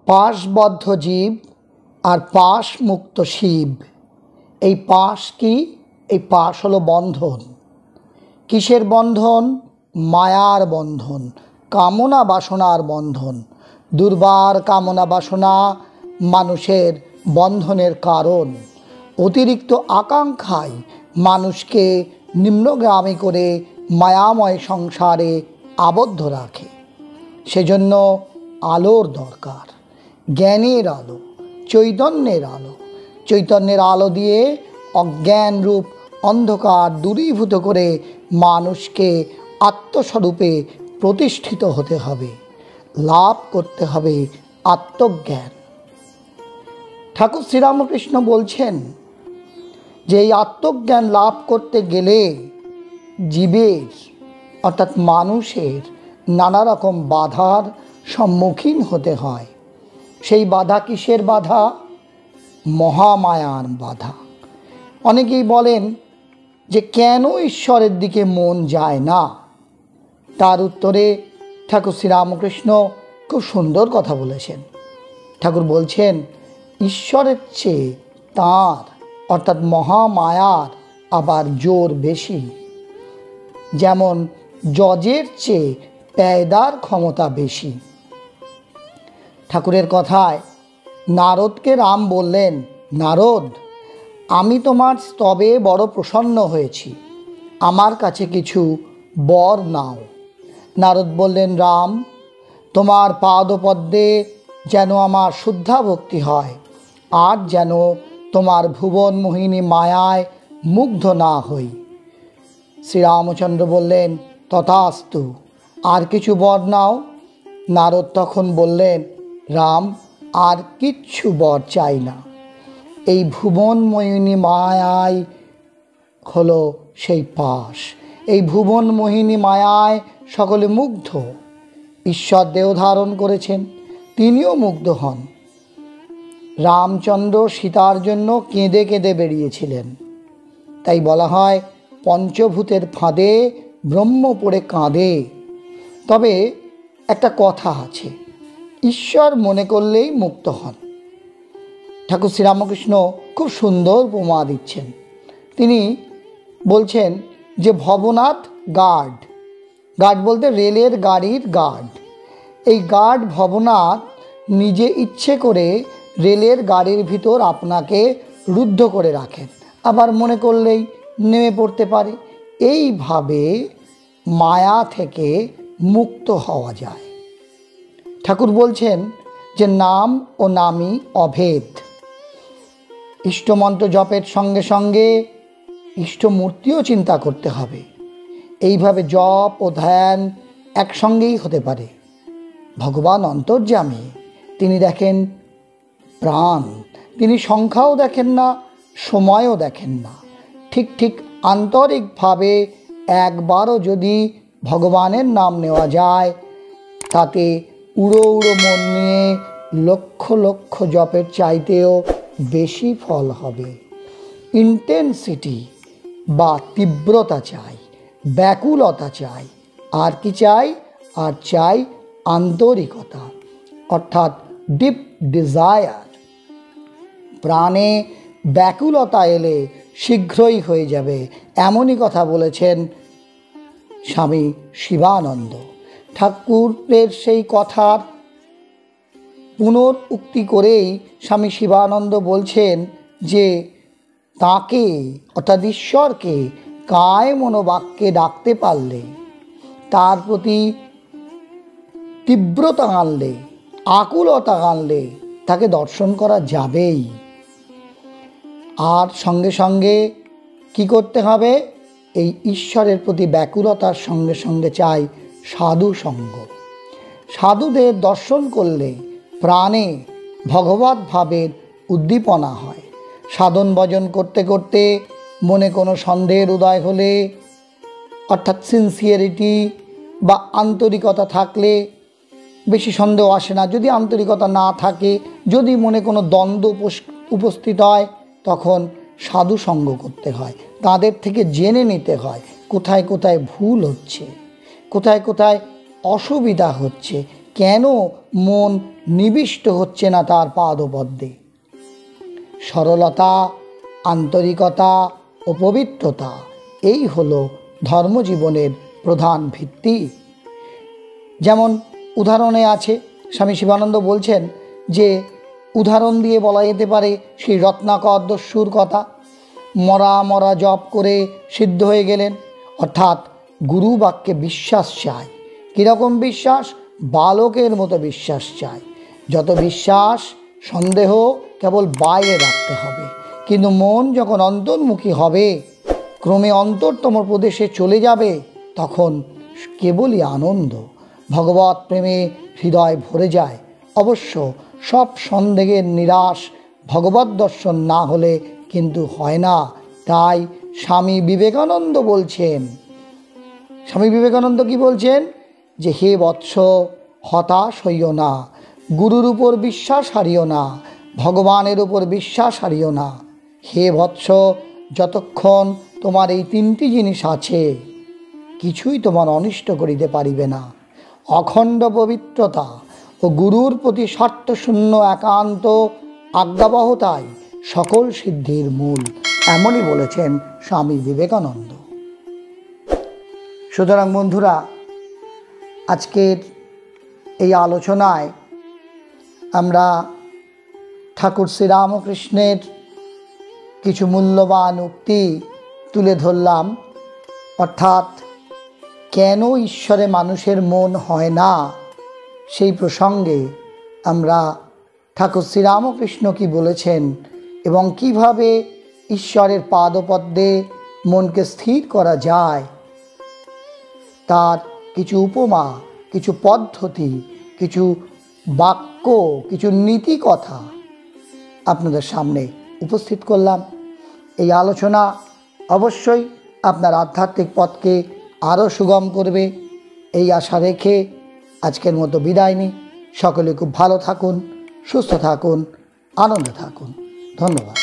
পাশবদ্ধ জীব আর পাশ মুক্ত শিব। এই পাশ কি? এই পাশ হলো বন্ধন। কিসের বন্ধন? মায়ার বন্ধন, কামনা বাসনার বন্ধন। দুর্বার কামনা বাসনা মানুষের বন্ধনের কারণ। অতিরিক্ত আকাঙ্ক্ষায় মানুষকে নিম্নগামী করে মায়াময় সংসারে আবদ্ধ রাখে। সেজন্য আলোর দরকার, জ্ঞানের আলো, চৈতন্যের আলো। চৈতন্যের আলো দিয়ে অজ্ঞান রূপ অন্ধকার দূরীভূত করে মানুষকে আত্মস্বরূপে প্রতিষ্ঠিত হতে হবে, লাভ করতে হবে আত্মজ্ঞান। ঠাকুর শ্রীরামকৃষ্ণ বলছেন যে এই আত্মজ্ঞান লাভ করতে গেলে জীবের অর্থাৎ মানুষের নানা রকম বাধার সম্মুখীন হতে হয়। সেই বাধা কিসের বাধা? মহামায়ার বাধা। অনেকেই বলেন যে কেন ঈশ্বরের দিকে মন যায় না? তার উত্তরে ঠাকুর শ্রীরামকৃষ্ণ খুব সুন্দর কথা বলেছেন। ঠাকুর বলছেন ঈশ্বরের চেয়ে তাঁর অর্থাৎ মহামায়ার আবার জোর বেশি। যেমন জজের চেয়ে পেয়দার ক্ষমতা বেশি। ঠাকুরের কথায় নারদকে রাম বললেন, নারদ, আমি তোমার স্তবে বড় প্রসন্ন হয়েছি, আমার কাছে কিছু বর নাও। নারদ বললেন, রাম, তোমার পাদপদ্মে যেন আমার শুদ্ধা ভক্তি হয়, আর যেন তোমার ভুবন মোহিনী মায়ায় মুগ্ধ না হই। শ্রীরামচন্দ্র বললেন, তথাস্তু, আর কিছু বর নাও। নারদ তখন বললেন, রাম, আর কিচ্ছু বর চাই না। এই ভুবন মোহিনী মায়াই হলো সেই পাশ। এই ভুবন মোহিনী মায়ায় সকলে মুগ্ধ। ঈশ্বর দেহ ধারণ করেছেন, তিনিও মুগ্ধ হন। রামচন্দ্র সীতার জন্য কেঁদে কেঁদে বেরিয়েছিলেন। তাই বলা হয় পঞ্চভূতের ফাঁদে ব্রহ্ম পড়ে কাঁদে। তবে একটা কথা আছে, ঈশ্বর মনে করলেই মুক্ত হন। ঠাকুর শ্রীরামকৃষ্ণ খুব সুন্দর উপমা দিচ্ছেন। তিনি বলছেন যে ভবনাথ গার্ড, গার্ড বলতে রেলের গাড়ির গার্ড। এই গার্ড ভবনাথ নিজে ইচ্ছে করে রেলের গাড়ির ভিতর আপনাকে রুদ্ধ করে রাখেন, আবার মনে করলেই নেমে পড়তে পারে। এইভাবে মায়া থেকে মুক্ত হওয়া যায়। ঠাকুর বলছেন যে নাম ও নামই অভেদ। ইষ্টমন্ত্র জপের সঙ্গে সঙ্গে ইষ্টমূর্তিও চিন্তা করতে হবে। এইভাবে জপ ও ধ্যান একসঙ্গেই হতে পারে। ভগবান অন্তর্যামী, তিনি দেখেন প্রাণ, তিনি সংখ্যাও দেখেন না, সময়ও দেখেন না। ঠিক ঠিক আন্তরিকভাবে একবারও যদি ভগবানের নাম নেওয়া যায়, তাতে উড়ো উড়ো মন নিয়ে লক্ষ লক্ষ জপের চাইতেও বেশি ফল হবে। ইন্টেন্সিটি বা তীব্রতা চাই, ব্যাকুলতা চাই। আর কি চাই? আর চাই আন্তরিকতা, অর্থাৎ ডিপ ডিজায়ার। প্রাণে ব্যাকুলতা এলে শীঘ্রই হয়ে যাবে, এমনই কথা বলেছেন স্বামী শিবানন্দ। ঠাকুরের সেই কথার পুনরুক্তি করেই স্বামী শিবানন্দ বলছেন যে তাকে অর্থাৎ ঈশ্বরকে কায় মনোবাক্যে ডাকতে পারলে, তার প্রতি তীব্রতা আনলে, আকুলতা আনলে তাকে দর্শন করা যাবেই। আর সঙ্গে সঙ্গে কি করতে হবে? এই ঈশ্বরের প্রতি ব্যাকুলতার সঙ্গে সঙ্গে চাই সাধু সঙ্গ। সাধুদের দর্শন করলে প্রাণে ভগবত ভাবের উদ্দীপনা হয়। সাধন ভজন করতে করতে মনে কোনো সন্দেহের উদয় হলে, অর্থাৎ সিনসিয়ারিটি বা আন্তরিকতা থাকলে বেশি সন্দেহ আসে না। যদি আন্তরিকতা না থাকে, যদি মনে কোনো দ্বন্দ্ব উপস্থিত হয়, তখন সাধু সঙ্গ করতে হয়। তাদের থেকে জেনে নিতে হয় কোথায় কোথায় ভুল হচ্ছে, কোথায় কোথায় অসুবিধা হচ্ছে, কেন মন নিবিষ্ট হচ্ছে না তার পাদপদ্মে? সরলতা, আন্তরিকতা ও পবিত্রতা এই হলো ধর্মজীবনের প্রধান ভিত্তি। যেমন উদাহরণে আছে, স্বামী শিবানন্দ বলছেন যে উদাহরণ দিয়ে বলা যেতে পারে সেই রত্নাকর দস্যুর কথা। মরা মরা জপ করে সিদ্ধ হয়ে গেলেন, অর্থাৎ গুরু বাক্যে বিশ্বাস চাই। কীরকম বিশ্বাস? বালকের মতো বিশ্বাস চাই। যত বিশ্বাস সন্দেহ কেবল বাইরে রাখতে হবে, কিন্তু মন যখন অন্তর্মুখী হবে, ক্রমে অন্তরতম প্রদেশে চলে যাবে, তখন কেবলই আনন্দ, ভগবৎ প্রেমে হৃদয় ভরে যায়। অবশ্য সব সন্দেহের নিরাশ ভগবৎ দর্শন না হলে কিন্তু হয় না। তাই স্বামী বিবেকানন্দ বলছেন, স্বামী বিবেকানন্দ কি বলছেন? যে হে বৎস, হতাশ হইও না, গুরুর উপর বিশ্বাস হারিও না, ভগবানের উপর বিশ্বাস হারিও না। হে বৎস, যতক্ষণ তোমার এই তিনটি জিনিস আছে, কিছুই তোমার অনিষ্ট করিতে পারিবে না। অখণ্ড পবিত্রতা ও গুরুর প্রতি স্বার্থশূন্য একান্ত আজ্ঞাবহতাই সকল সিদ্ধির মূল, এমনই বলেছেন স্বামী বিবেকানন্দ। সুতরাং বন্ধুরা, আজকের এই আলোচনায় আমরা ঠাকুর শ্রীরামকৃষ্ণের কিছু মূল্যবান উক্তি তুলে ধরলাম। অর্থাৎ কেন ঈশ্বরে মানুষের মন হয় না, সেই প্রসঙ্গে আমরা ঠাকুর শ্রীরামকৃষ্ণ কি বলেছেন এবং কিভাবে ঈশ্বরের পাদপদ্মে মনকে স্থির করা যায়, তার কিছু উপমা, কিছু পদ্ধতি, কিছু বাক্য, কিছু নীতি কথা আপনাদের সামনে উপস্থিত করলাম। এই আলোচনা অবশ্যই আপনার আধ্যাত্মিক পথকে আরও সুগম করবে, এই আশা রেখে আজকের মতো বিদায় নিই। সকলে খুব ভালো থাকুন, সুস্থ থাকুন, আনন্দে থাকুন। ধন্যবাদ।